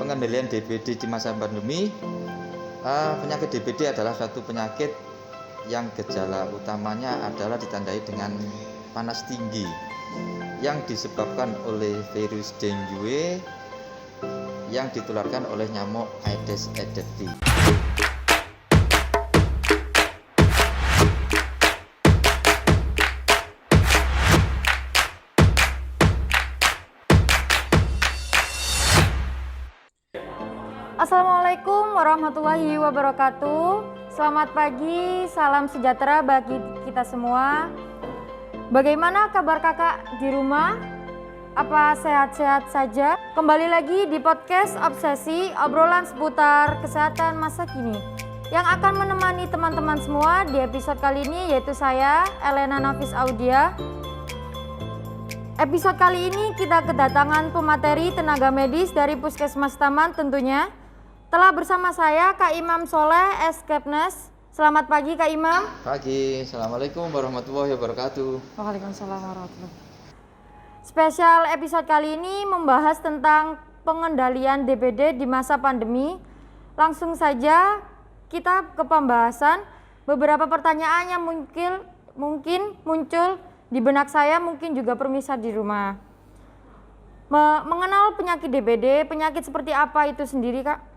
pengendalian DBD di masa pandemi. Penyakit DBD adalah suatu penyakit yang gejala utamanya adalah ditandai dengan panas tinggi yang disebabkan oleh virus dengue yang ditularkan oleh nyamuk Aedes aegypti. Assalamualaikum warahmatullahi wabarakatuh. Selamat pagi, salam sejahtera bagi kita semua. Bagaimana kabar kakak di rumah? Apa sehat-sehat saja? Kembali lagi di podcast Obsesi, obrolan seputar kesehatan masa kini yang akan menemani teman-teman semua di episode kali ini, yaitu saya, Elena Nafis Audia. Episode kali ini kita kedatangan pemateri tenaga medis dari Puskesmas Taman tentunya. Telah bersama saya Kak Imam Soleh, Eskepnes. Selamat pagi Kak Imam. Pagi, Assalamualaikum warahmatullahi wabarakatuh. Waalaikumsalam warahmatullahi wabarakatuh. Spesial episode kali ini membahas tentang pengendalian DBD di masa pandemi. Langsung saja kita ke pembahasan. Beberapa pertanyaan yang mungkin muncul di benak saya, mungkin juga pemirsa di rumah. Mengenal penyakit DBD, penyakit seperti apa itu sendiri Kak?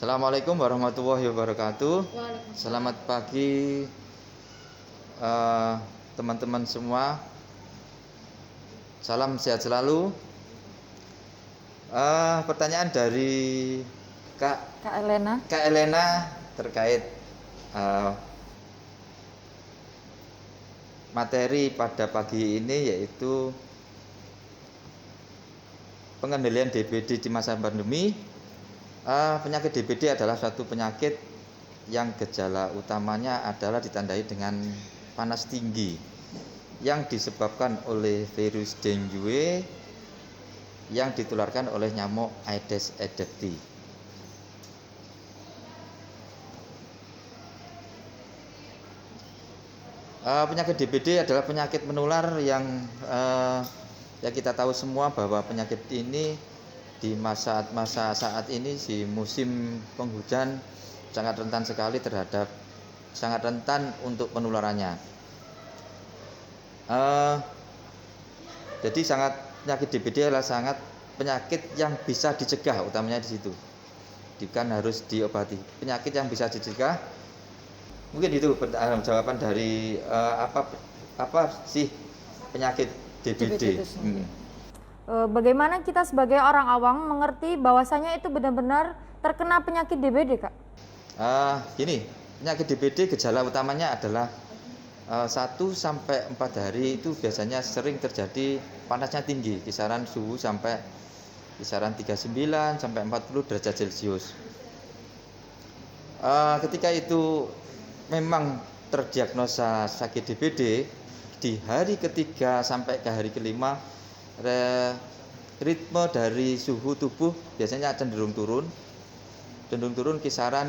Assalamualaikum warahmatullahi wabarakatuh. Selamat pagi teman-teman semua. Salam sehat selalu. Pertanyaan dari Kak Elena terkait materi pada pagi ini, yaitu pengendalian DBD di masa pandemi. Penyakit DBD adalah suatu penyakit yang gejala utamanya adalah ditandai dengan panas tinggi yang disebabkan oleh virus dengue yang ditularkan oleh nyamuk Aedes aegypti. Penyakit DBD adalah penyakit menular yang ya kita tahu semua bahwa penyakit ini di masa saat ini di musim penghujan sangat rentan untuk penularannya. Jadi penyakit DBD adalah sangat penyakit yang bisa dicegah, utamanya di situ. Bukan harus diobati. Penyakit yang bisa dicegah. Mungkin itu jawaban dari apa sih penyakit DBD. Bagaimana kita sebagai orang awam mengerti bahwasanya itu benar-benar terkena penyakit DBD, Kak? Gini, penyakit DBD gejala utamanya adalah 1-4 hari itu biasanya sering terjadi panasnya tinggi, kisaran suhu sampai kisaran 39 sampai 40 derajat Celcius. Ketika itu memang terdiagnosa sakit DBD, di hari ketiga sampai ke hari kelima ritme dari suhu tubuh biasanya cenderung turun kisaran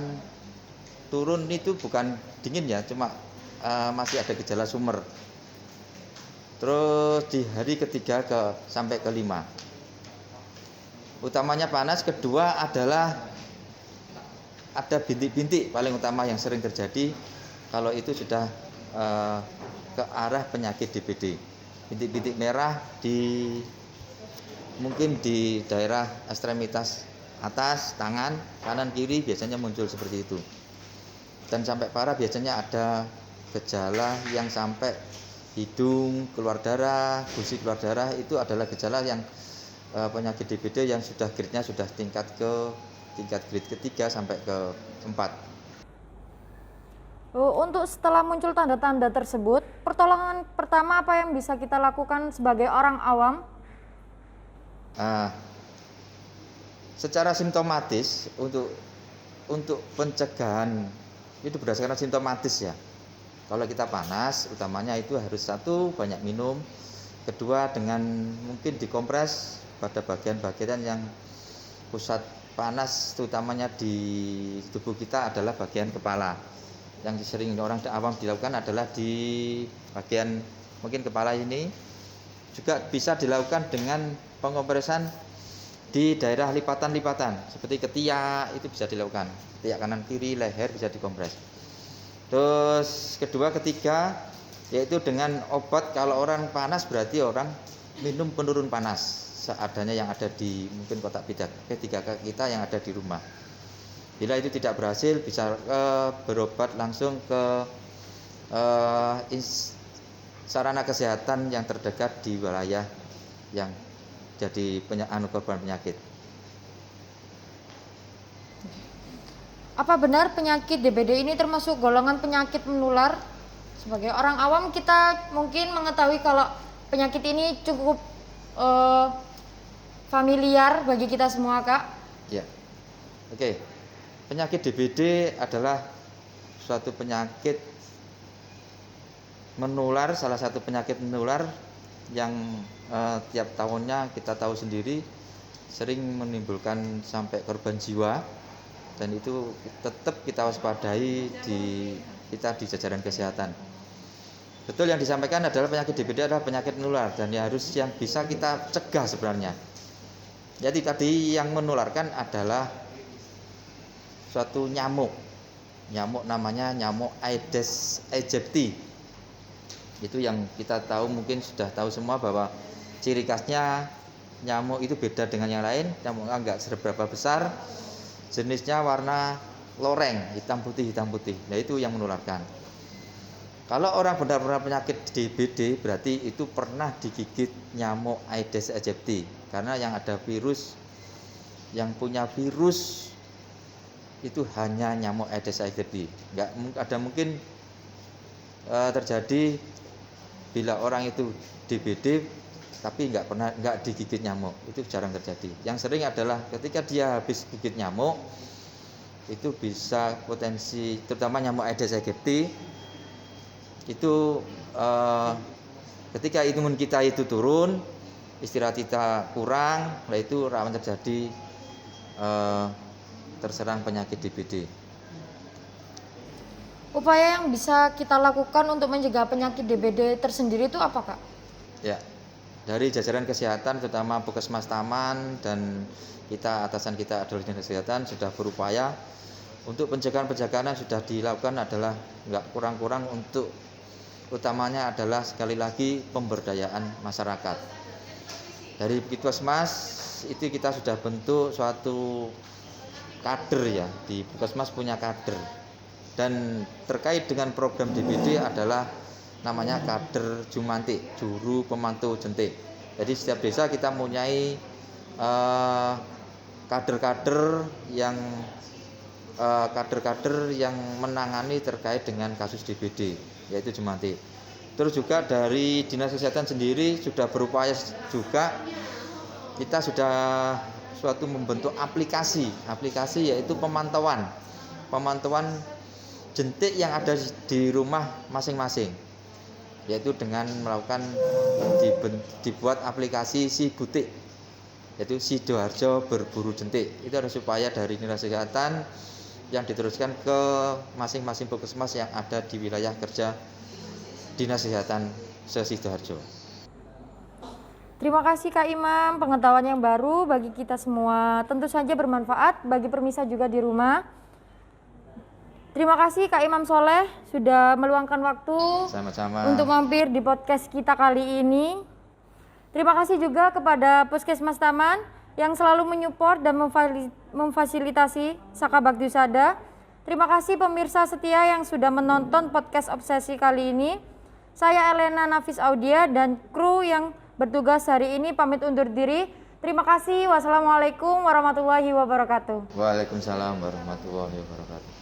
turun itu bukan dingin ya, cuma masih ada gejala summer. Terus di hari ketiga sampai kelima utamanya panas. Kedua adalah ada bintik-bintik paling utama yang sering terjadi kalau itu sudah ke arah penyakit DBD. Bintik-bintik merah mungkin di daerah ekstremitas atas, tangan, kanan, kiri biasanya muncul seperti itu. Dan sampai parah biasanya ada gejala yang sampai hidung keluar darah, gusi keluar darah. Itu adalah gejala yang penyakit DBD yang sudah grade-nya sudah tingkat grade ketiga sampai ke 4. Untuk setelah muncul tanda-tanda tersebut, pertolongan pertama apa yang bisa kita lakukan sebagai orang awam? Secara simptomatis untuk pencegahan itu berdasarkan simptomatis ya. Kalau kita panas, utamanya itu harus banyak minum. Kedua, dengan mungkin dikompres pada bagian-bagian yang pusat panas, terutamanya di tubuh kita adalah bagian kepala. Yang sering orang awam dilakukan adalah di bagian mungkin kepala ini. Juga bisa dilakukan dengan pengompresan di daerah lipatan-lipatan seperti ketiak itu bisa dilakukan, ketiak kanan kiri, leher bisa dikompres. Terus kedua, ketiga yaitu dengan obat. Kalau orang panas berarti orang minum penurun panas seadanya yang ada di mungkin kotak P3K kita yang ada di rumah. Bila itu tidak berhasil bisa berobat langsung ke sarana kesehatan yang terdekat di wilayah yang jadi korban penyakit. Apa benar penyakit DBD ini termasuk golongan penyakit menular? Sebagai orang awam kita mungkin mengetahui kalau penyakit ini cukup familiar bagi kita semua, Kak. Ya. Oke. Penyakit DBD adalah suatu penyakit menular, salah satu penyakit menular yang tiap tahunnya kita tahu sendiri sering menimbulkan sampai korban jiwa, dan itu tetap kita waspadai di jajaran kesehatan. Betul yang disampaikan adalah penyakit DBD adalah penyakit menular dan yang bisa kita cegah sebenarnya. Jadi tadi yang menularkan adalah suatu nyamuk namanya nyamuk Aedes aegypti. Itu yang kita tahu, mungkin sudah tahu semua bahwa ciri khasnya nyamuk itu beda dengan yang lain. Nyamuknya enggak seberapa besar, jenisnya warna loreng, hitam putih. Nah itu yang menularkan. Kalau orang benar-benar penyakit DBD berarti itu pernah digigit nyamuk Aedes aegypti, karena yang ada virus, yang punya virus itu hanya nyamuk Aedes aegypti. Enggak ada mungkin terjadi bila orang itu DBD tapi enggak digigit nyamuk, itu jarang terjadi. Yang sering adalah ketika dia habis gigit nyamuk itu bisa potensi, terutama nyamuk Aedes aegypti itu ketika imun kita itu turun, istirahat kita kurang, itu rawan terjadi terserang penyakit DBD. Upaya yang bisa kita lakukan untuk mencegah penyakit DBD tersendiri itu apa, Kak? Ya, dari jajaran kesehatan terutama Puskesmas Taman dan atasan kita adalah dinas kesehatan sudah berupaya untuk pencegahan yang sudah dilakukan adalah nggak kurang-kurang untuk utamanya adalah sekali lagi pemberdayaan masyarakat. Dari Puskesmas itu kita sudah bentuk suatu kader ya, di Puskesmas punya kader. Dan terkait dengan program DBD adalah namanya kader Jumantik, juru pemantau jentik. Jadi setiap desa kita mempunyai kader-kader yang menangani terkait dengan kasus DBD, yaitu Jumantik. Terus juga dari dinas kesehatan sendiri sudah berupaya juga, kita sudah suatu membentuk aplikasi yaitu pemantauan jentik yang ada di rumah masing-masing, yaitu dengan melakukan dibuat aplikasi Si Butik, yaitu Sidoarjo Berburu Jentik. Itu ada supaya dari dinas kesehatan yang diteruskan ke masing-masing puskesmas yang ada di wilayah kerja dinas kesehatan se-Sidoarjo. Terima kasih Kak Imam, pengetahuan yang baru bagi kita semua, tentu saja bermanfaat bagi pemirsa juga di rumah. Terima kasih Kak Imam Soleh sudah meluangkan waktu sama-sama untuk mampir di podcast kita kali ini. Terima kasih juga kepada Puskesmas Taman yang selalu menyupport dan memfasilitasi Saka Bakti Usada. Terima kasih pemirsa setia yang sudah menonton podcast Obsesi kali ini. Saya Elena Nafis Audia dan kru yang bertugas hari ini pamit undur diri. Terima kasih. Wassalamualaikum warahmatullahi wabarakatuh. Waalaikumsalam warahmatullahi wabarakatuh.